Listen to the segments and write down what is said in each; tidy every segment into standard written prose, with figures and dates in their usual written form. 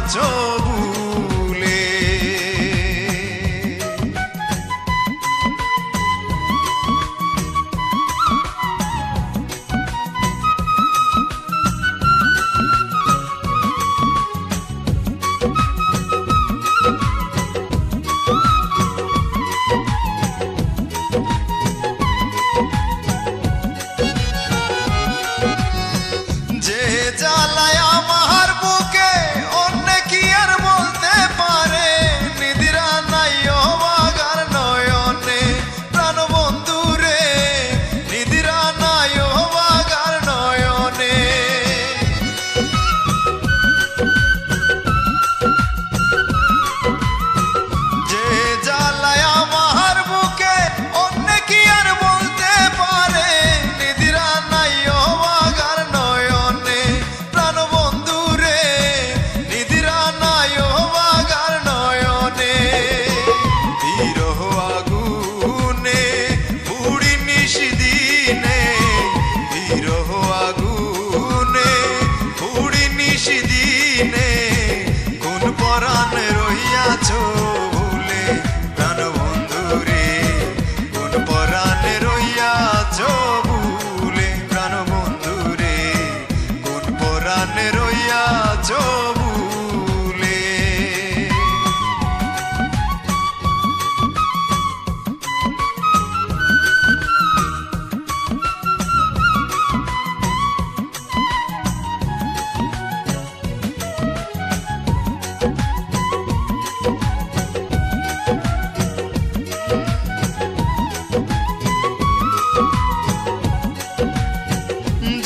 রইয়াছো ভুলে। যে জ্বালায় আমার বুকে অন্য কি আর বলতে পারে, নিদ্রা নাই অবাগার নয়নে প্রাণ বন্ধু রে, নিদ্রা নাই অবাগার নয়নে। যে জ্বালায় আমার বুকে অন্য কি আর বলতে পারে, নিদ্রা নাই অবাগার নয়নে প্রাণ বন্ধু রে, নিদ্রা নাই অবাগার নয়নে। বিরহ আগুনে পুড়ি নিশিদিনে, বিরহ আগুনে পুড়ি নিশিদিনে, কোন পরাণে রইয়াছো ভুলে প্রাণ বন্ধু রে, কোন পরাণে রইয়াছো ভুলে প্রাণ বন্ধু রে, কোন পরাণে রইয়াছো ভুলে।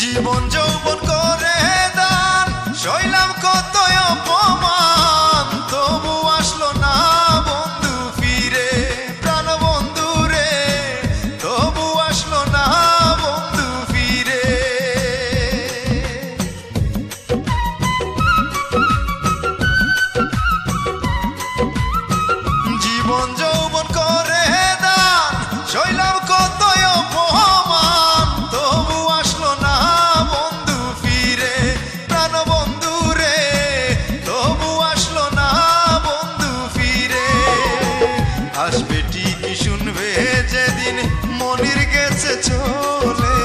জীবন যৌবন করে দান সইলাম কত অপমান, তবু আসলো না বন্ধু ফিরে প্রাণ বন্ধু রে, তবু আসলো না বন্ধু ফিরে। জীবন যৌবন করে দান সইলাম কত অপমান, তবু আসলো না বন্ধু ফিরে প্রাণ বন্ধু রে, তবু আসলো না বন্ধু ফিরে। আসবে ঠিকই শুনবে যেদিন মনির গেছে চলে,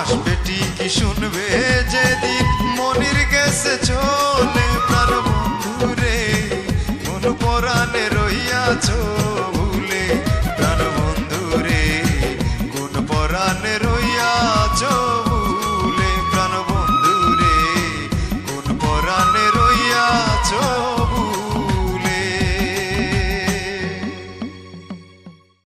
আসবে ঠিকই শুনবে যেদিন মনির গেছে চলে।